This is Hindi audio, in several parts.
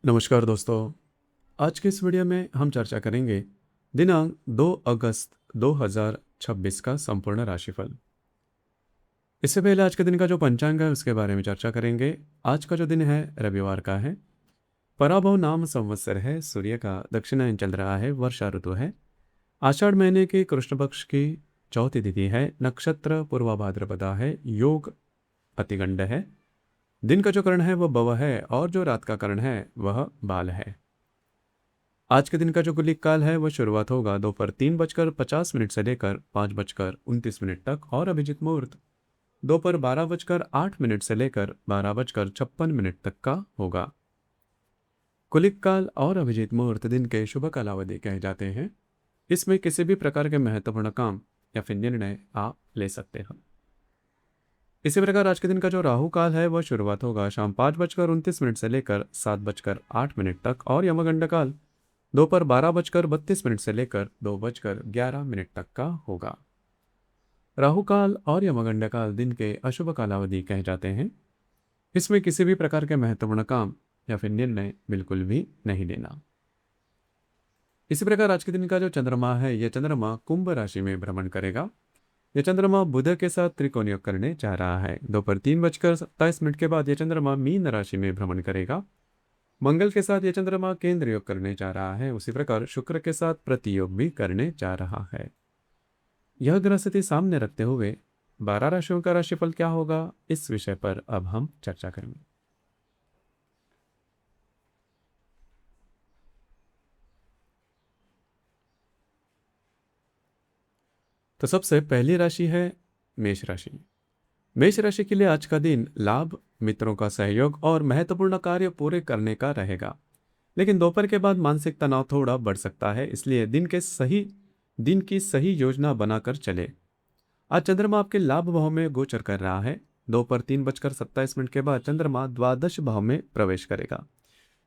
नमस्कार दोस्तों। आज के इस वीडियो में हम चर्चा करेंगे दिनांक 2 अगस्त 2026 का संपूर्ण राशिफल। इससे पहले आज के दिन का जो पंचांग है उसके बारे में चर्चा करेंगे। आज का जो दिन है रविवार का है। पराभव नाम संवत्सर है। सूर्य का दक्षिणायन चल रहा है। वर्षा ऋतु है। आषाढ़ महीने के कृष्ण पक्ष की चौथी तिथि है। नक्षत्र पूर्वा भाद्रपदा है। योग अतिगंड है। दिन का जो करण है वह बव है और जो रात का करण है वह बाल है। आज के दिन का जो गुलिक काल है वह शुरुआत होगा दोपहर 3:50 से लेकर 5:29 तक और अभिजित मुहूर्त दोपहर 12:08 से लेकर 12:56 तक का होगा। कुलिक काल और अभिजित मुहूर्त दिन के शुभ कालावधि कहे जाते हैं। इसमें किसी भी प्रकार के महत्वपूर्ण काम या फिर निर्णय आप ले सकते हैं। इसी प्रकार आज के दिन का जो राहु काल है वह शुरुआत होगा शाम 5:29 से लेकर 7:08 तक और यमगंड काल दोपहर 12:32 से लेकर 2:11 तक का होगा। राहु काल और यमगंड काल दिन के अशुभ कालावधि कहे जाते हैं। इसमें किसी भी प्रकार के महत्वपूर्ण काम या फिर निर्णय बिल्कुल भी नहीं लेना। इसी प्रकार आज के दिन का जो चंद्रमा है यह चंद्रमा कुंभ राशि में भ्रमण करेगा। यह चंद्रमा बुध के साथ त्रिकोण योग करने जा रहा है। दोपहर 3:27 के बाद यह चंद्रमा मीन राशि में भ्रमण करेगा। मंगल के साथ यह चंद्रमा केंद्र योग करने जा रहा है। उसी प्रकार शुक्र के साथ प्रतियोग भी करने जा रहा है। यह ग्रह स्थिति सामने रखते हुए 12 राशियों का राशिफल क्या होगा, इस विषय पर अब हम चर्चा करेंगे। तो सबसे पहली राशि है मेष राशि। मेष राशि के लिए आज का दिन लाभ, मित्रों का सहयोग और महत्वपूर्ण कार्य पूरे करने का रहेगा। लेकिन दोपहर के बाद मानसिक तनाव थोड़ा बढ़ सकता है, इसलिए दिन की सही योजना बनाकर चले। आज चंद्रमा आपके लाभ भाव में गोचर कर रहा है। दोपहर 3:27 के बाद चंद्रमा द्वादश भाव में प्रवेश करेगा।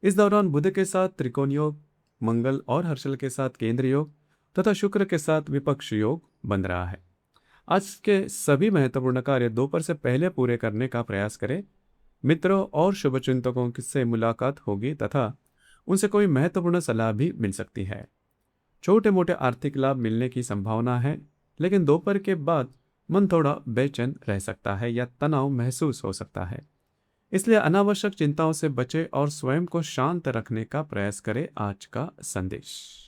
इस दौरान बुध के साथ त्रिकोण योग, मंगल और हर्षल के साथ केंद्र योग तथा शुक्र के साथ विपक्ष योग बन रहा है। आज के सभी महत्वपूर्ण कार्य दोपहर से पहले पूरे करने का प्रयास करें। मित्रों और शुभचिंतकों से मुलाकात होगी तथा उनसे कोई महत्वपूर्ण सलाह भी मिल सकती है। छोटे मोटे आर्थिक लाभ मिलने की संभावना है, लेकिन दोपहर के बाद मन थोड़ा बेचैन रह सकता है या तनाव महसूस हो सकता है। इसलिए अनावश्यक चिंताओं से बचें और स्वयं को शांत रखने का प्रयास करें। आज का संदेश,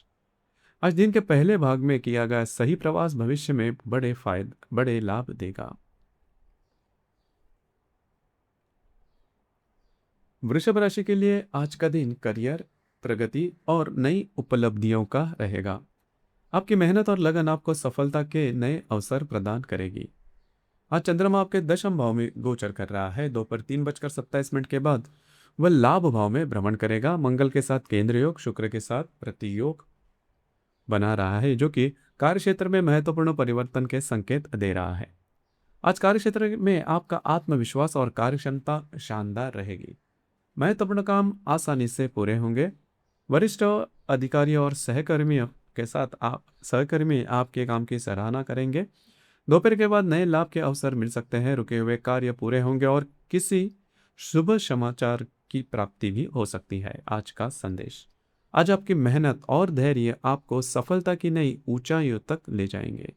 आज दिन के पहले भाग में किया गया सही प्रवास भविष्य में बड़े लाभ देगा। वृषभ राशि के लिए आज का दिन करियर, प्रगति और नई उपलब्धियों का रहेगा। आपकी मेहनत और लगन आपको सफलता के नए अवसर प्रदान करेगी। आज चंद्रमा आपके दशम भाव में गोचर कर रहा है। दोपहर 3:27 के बाद वह लाभ भाव में भ्रमण करेगा। मंगल के साथ केंद्र योग, शुक्र के साथ प्रतियोग बना रहा है, जो कि कार्य क्षेत्र में महत्वपूर्ण परिवर्तन के संकेत दे रहा है। आज कार्य क्षेत्र में आपका आत्मविश्वास और कार्य क्षमता शानदार रहेगी। महत्वपूर्ण काम आसानी से पूरे होंगे। वरिष्ठ अधिकारी और सहकर्मियों के साथ सहकर्मी आपके काम की सराहना करेंगे। दोपहर के बाद नए लाभ के अवसर मिल सकते हैं। रुके हुए कार्य पूरे होंगे और किसी शुभ समाचार की प्राप्ति भी हो सकती है। आज का संदेश, आज आपकी मेहनत और धैर्य आपको सफलता की नई ऊंचाइयों तक ले जाएंगे।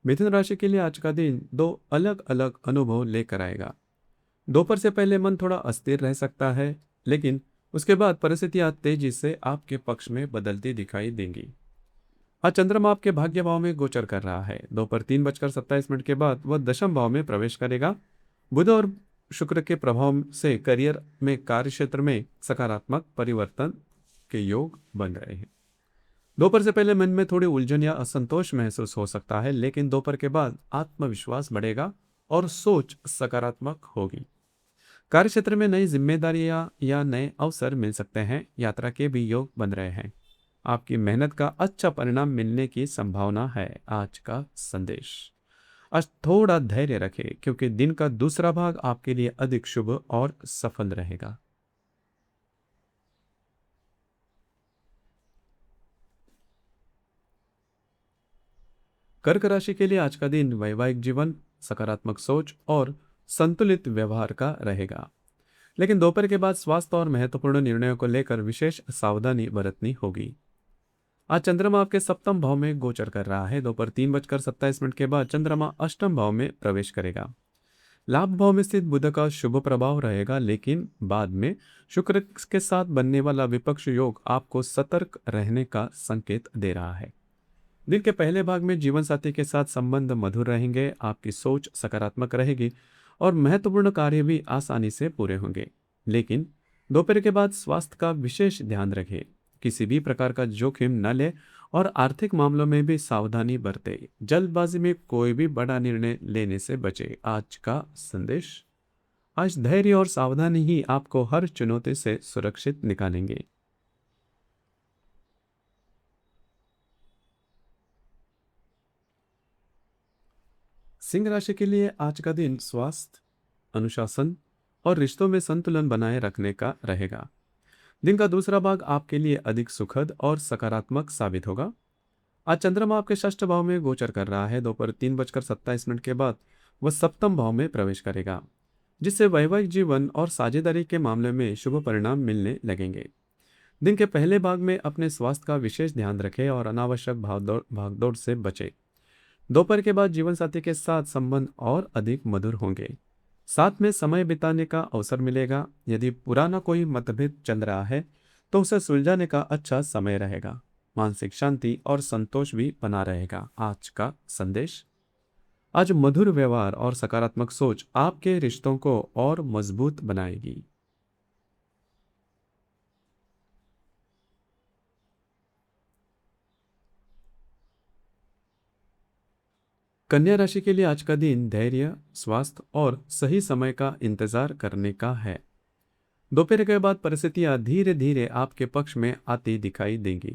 मिथुन राशि के लिए आज का दिन दो अलग अलग अनुभव लेकर आएगा। दोपहर से पहले मन थोड़ा अस्थिर रह सकता है, लेकिन उसके बाद परिस्थितियां तेजी से आपके पक्ष में बदलती दिखाई देंगी। आज चंद्रमा आपके भाग्य भाव में गोचर कर रहा है। दोपहर 3:27 के बाद वह दशम भाव में प्रवेश करेगा। बुध और शुक्र के प्रभाव से करियर में, कार्य क्षेत्र में सकारात्मक परिवर्तन के योग बन रहे हैं। दोपहर से पहले मन में थोड़ी उलझन या असंतोष महसूस हो सकता है, लेकिन दोपहर के बाद आत्मविश्वास बढ़ेगा और सोच सकारात्मक होगी। कार्य क्षेत्र में नई जिम्मेदारियां या नए अवसर मिल सकते हैं। यात्रा के भी योग बन रहे हैं। आपकी मेहनत का अच्छा परिणाम मिलने की संभावना है। आज का संदेश, आज थोड़ा धैर्य रखें क्योंकि दिन का दूसरा भाग आपके लिए अधिक शुभ और सफल रहेगा। कर्क राशि के लिए आज का दिन वैवाहिक जीवन, सकारात्मक सोच और संतुलित व्यवहार का रहेगा। लेकिन दोपहर के बाद स्वास्थ्य और महत्वपूर्ण निर्णयों को लेकर विशेष सावधानी बरतनी होगी। आज चंद्रमा आपके सप्तम भाव में गोचर कर रहा है। दोपहर 3:27 के बाद चंद्रमा अष्टम भाव में प्रवेश करेगा। लाभ भाव में स्थित बुध का शुभ प्रभाव रहेगा, लेकिन बाद में शुक्र के साथ बनने वाला विपक्ष योग आपको सतर्क रहने का संकेत दे रहा है। दिन के पहले भाग में जीवन साथी के साथ संबंध मधुर रहेंगे, आपकी सोच सकारात्मक रहेगी और महत्वपूर्ण कार्य भी आसानी से पूरे होंगे। लेकिन दोपहर के बाद स्वास्थ्य का विशेष ध्यान रखें, किसी भी प्रकार का जोखिम न ले और आर्थिक मामलों में भी सावधानी बरते। जल्दबाजी में कोई भी बड़ा निर्णय लेने से बचे। आज का संदेश, आज धैर्य और सावधानी ही आपको हर चुनौती से सुरक्षित निकालेंगे। सिंह राशि के लिए आज का दिन स्वास्थ्य, अनुशासन और रिश्तों में संतुलन बनाए रखने का रहेगा। दिन का दूसरा भाग आपके लिए अधिक सुखद और सकारात्मक साबित होगा। आज चंद्रमा आपके षष्ठ भाव में गोचर कर रहा है। दोपहर 3:27 के बाद वह सप्तम भाव में प्रवेश करेगा, जिससे वैवाहिक जीवन और साझेदारी के मामले में शुभ परिणाम मिलने लगेंगे। दिन के पहले भाग में अपने स्वास्थ्य का विशेष ध्यान रखें और अनावश्यक भागदौड़ से बचें। दोपहर के बाद जीवन साथी के साथ संबंध और अधिक मधुर होंगे, साथ में समय बिताने का अवसर मिलेगा। यदि पुराना कोई मतभेद चल रहा है तो उसे सुलझाने का अच्छा समय रहेगा। मानसिक शांति और संतोष भी बना रहेगा। आज का संदेश, आज मधुर व्यवहार और सकारात्मक सोच आपके रिश्तों को और मजबूत बनाएगी। कन्या राशि के लिए आज का दिन धैर्य, स्वास्थ्य और सही समय का इंतजार करने का है। दोपहर के बाद परिस्थितियां धीरे धीरे आपके पक्ष में आती दिखाई देंगी।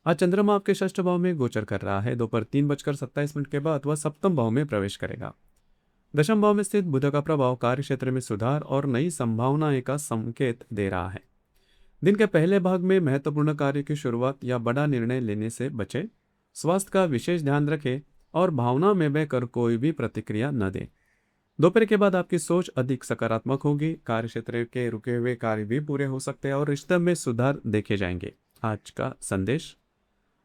आज चंद्रमा आपके षष्ठ भाव में गोचर कर रहा है। दोपहर 3:27 के बाद वह सप्तम भाव में प्रवेश करेगा। दशम भाव में स्थित बुध का प्रभाव कार्य क्षेत्र में सुधार और नई संभावनाएं का संकेत दे रहा है। दिन के पहले भाग में महत्वपूर्ण कार्य की शुरुआत या बड़ा निर्णय लेने से बचे। स्वास्थ्य का विशेष ध्यान रखें और भावना में बहकर कोई भी प्रतिक्रिया न दें। दोपहर के बाद आपकी सोच अधिक सकारात्मक होगी। कार्य क्षेत्र के रुके हुए कार्य भी पूरे हो सकते हैं और रिश्ते में सुधार देखे जाएंगे। आज का संदेश,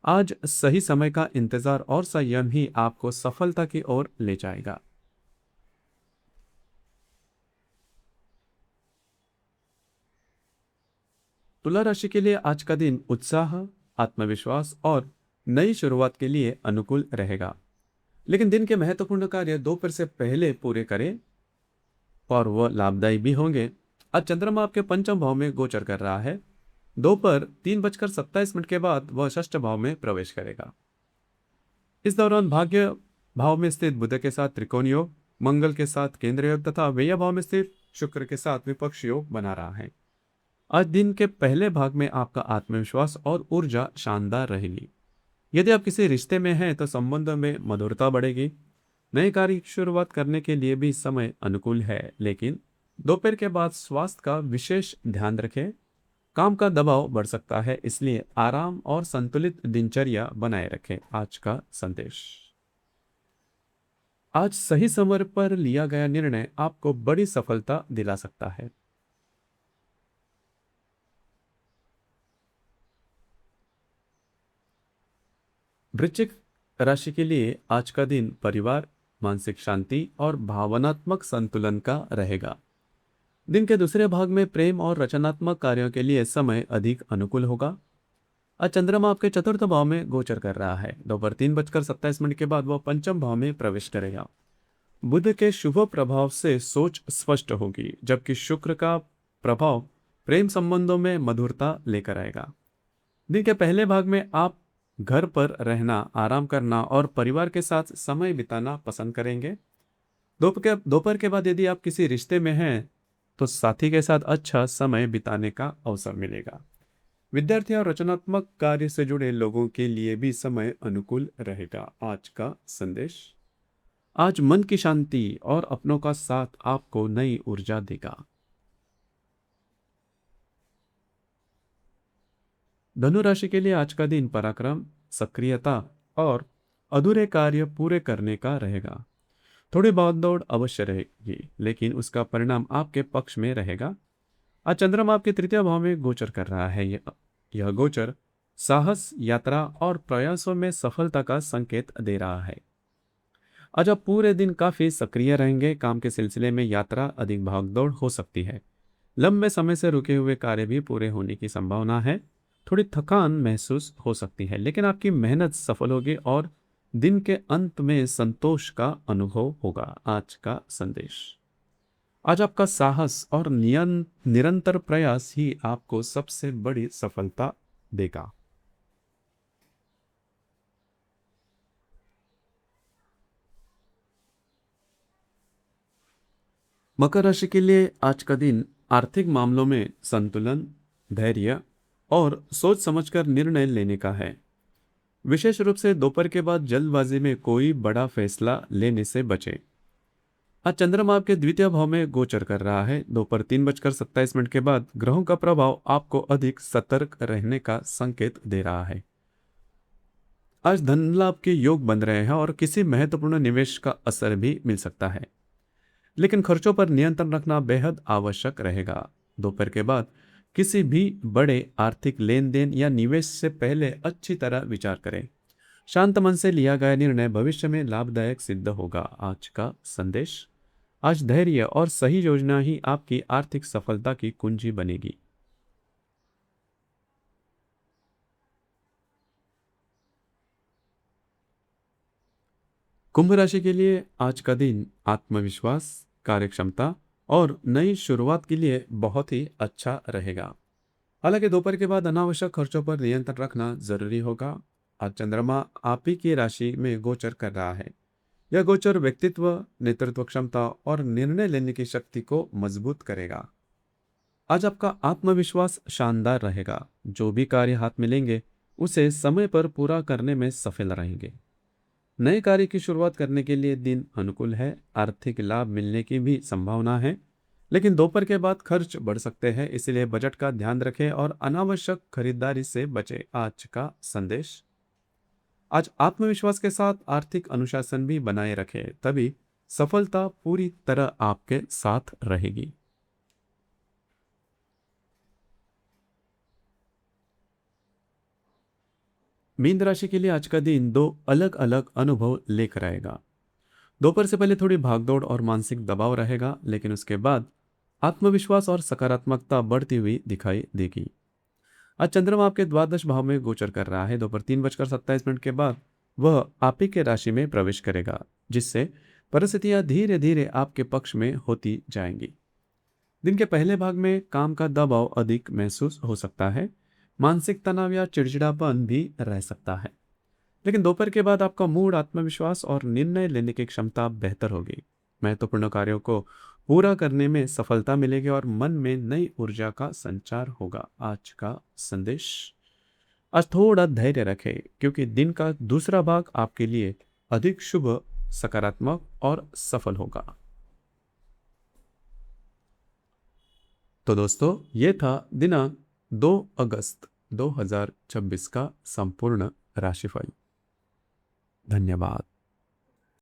आज सही समय का इंतजार और संयम ही आपको सफलता की ओर ले जाएगा। तुला राशि के लिए आज का दिन उत्साह, आत्मविश्वास और नई शुरुआत के लिए अनुकूल रहेगा। लेकिन दिन के महत्वपूर्ण कार्य दोपहर से पहले पूरे करें और वह लाभदायी भी होंगे। आज चंद्रमा आपके पंचम भाव में गोचर कर रहा है। दोपहर 3:27 के बाद वह षष्ठ भाव में प्रवेश करेगा। इस दौरान भाग्य भाव में स्थित बुध के साथ त्रिकोण योग, मंगल के साथ केंद्र योग तथा व्यय भाव में स्थित शुक्र के साथ विपक्ष योग बना रहा है। आज दिन के पहले भाग में आपका आत्मविश्वास और ऊर्जा शानदार रहेगी। यदि आप किसी रिश्ते में हैं तो संबंध में मधुरता बढ़ेगी। नए कार्य की शुरुआत करने के लिए भी समय अनुकूल है, लेकिन दोपहर के बाद स्वास्थ्य का विशेष ध्यान रखें। काम का दबाव बढ़ सकता है, इसलिए आराम और संतुलित दिनचर्या बनाए रखें। आज का संदेश, आज सही समय पर लिया गया निर्णय आपको बड़ी सफलता दिला सकता है। वृश्चिक राशि के लिए आज का दिन परिवार, मानसिक शांति और भावनात्मक संतुलन का रहेगा। दिन के दूसरे भाग में प्रेम और रचनात्मक कार्यों के लिए समय अधिक अनुकूल होगा। आज चंद्रमा आपके चतुर्थ भाव में गोचर कर रहा है। दोपहर 3:27 के बाद वह पंचम भाव में प्रवेश करेगा। बुध के शुभ प्रभाव से सोच स्पष्ट होगी, जबकि शुक्र का प्रभाव प्रेम संबंधों में मधुरता लेकर आएगा। दिन के पहले भाग में आप घर पर रहना, आराम करना और परिवार के साथ समय बिताना पसंद करेंगे। दोपहर के बाद यदि आप किसी रिश्ते में हैं तो साथी के साथ अच्छा समय बिताने का अवसर मिलेगा। विद्यार्थी और रचनात्मक कार्य से जुड़े लोगों के लिए भी समय अनुकूल रहेगा। आज का संदेश, आज मन की शांति और अपनों का साथ आपको नई ऊर्जा देगा। धनु राशि के लिए आज का दिन पराक्रम, सक्रियता और अधूरे कार्य पूरे करने का रहेगा। थोड़ी बहुत दौड़ अवश्य रहेगी, लेकिन उसका परिणाम आपके पक्ष में रहेगा। आज चंद्रमा आपके तृतीय भाव में गोचर कर रहा है। यह गोचर साहस, यात्रा और प्रयासों में सफलता का संकेत दे रहा है। आज आप पूरे दिन काफी सक्रिय रहेंगे। काम के सिलसिले में यात्रा अधिक भागदौड़ हो सकती है। लंबे समय से रुके हुए कार्य भी पूरे होने की संभावना है। थोड़ी थकान महसूस हो सकती है, लेकिन आपकी मेहनत सफल होगी और दिन के अंत में संतोष का अनुभव होगा। आज का संदेश, आज आपका साहस और निरंतर प्रयास ही आपको सबसे बड़ी सफलता देगा। मकर राशि के लिए आज का दिन आर्थिक मामलों में संतुलन, धैर्य और सोच समझकर निर्णय लेने का है। विशेष रूप से दोपहर के बाद जल्दबाजी में कोई बड़ा फैसला लेने से बचें। आज चंद्रमा आपके द्वितीय भाव में गोचर कर रहा है। दोपहर 3:27 के बाद ग्रहों का प्रभाव आपको अधिक सतर्क रहने का संकेत दे रहा है। आज धन लाभ के योग बन रहे हैं और किसी महत्वपूर्ण निवेश का असर भी मिल सकता है, लेकिन खर्चों पर नियंत्रण रखना बेहद आवश्यक रहेगा। दोपहर के बाद किसी भी बड़े आर्थिक लेन देन या निवेश से पहले अच्छी तरह विचार करें। शांत मन से लिया गया निर्णय भविष्य में लाभदायक सिद्ध होगा। आज का संदेश, आज धैर्य और सही योजना ही आपकी आर्थिक सफलता की कुंजी बनेगी। कुंभ राशि के लिए आज का दिन आत्मविश्वास, कार्यक्षमता और नई शुरुआत के लिए बहुत ही अच्छा रहेगा। हालांकि दोपहर के बाद अनावश्यक खर्चों पर नियंत्रण रखना जरूरी होगा। आज चंद्रमा आप ही की राशि में गोचर कर रहा है। यह गोचर व्यक्तित्व, नेतृत्व क्षमता और निर्णय लेने की शक्ति को मजबूत करेगा। आज आपका आत्मविश्वास शानदार रहेगा। जो भी कार्य हाथ में लेंगे उसे समय पर पूरा करने में सफल रहेंगे। नए कार्य की शुरुआत करने के लिए दिन अनुकूल है। आर्थिक लाभ मिलने की भी संभावना है, लेकिन दोपहर के बाद खर्च बढ़ सकते हैं, इसलिए बजट का ध्यान रखें और अनावश्यक खरीदारी से बचें। आज का संदेश, आज आत्मविश्वास के साथ आर्थिक अनुशासन भी बनाए रखें, तभी सफलता पूरी तरह आपके साथ रहेगी। मीन राशि के लिए आज का दिन दो अलग अलग अनुभव लेकर आएगा। दोपहर से पहले थोड़ी भागदौड़ और मानसिक दबाव रहेगा, लेकिन उसके बाद आत्मविश्वास और सकारात्मकता बढ़ती हुई दिखाई देगी। आज चंद्रमा आपके द्वादश भाव में गोचर कर रहा है। दोपहर 3:27 के बाद वह आप ही के राशि में प्रवेश करेगा, जिससे परिस्थितियां धीरे धीरे आपके पक्ष में होती जाएंगी। दिन के पहले भाग में काम का दबाव अधिक महसूस हो सकता है। मानसिक तनाव या चिड़चिड़ापन भी रह सकता है, लेकिन दोपहर के बाद आपका मूड, आत्मविश्वास और निर्णय लेने की क्षमता बेहतर होगी। महत्वपूर्ण कार्यों को पूरा करने में सफलता मिलेगी और मन में नई ऊर्जा का संचार होगा। आज का संदेश, आज थोड़ा धैर्य रखें, क्योंकि दिन का दूसरा भाग आपके लिए अधिक शुभ, सकारात्मक और सफल होगा। तो दोस्तों, ये था दिनांक 2 अगस्त 2026 का संपूर्ण राशिफल। धन्यवाद।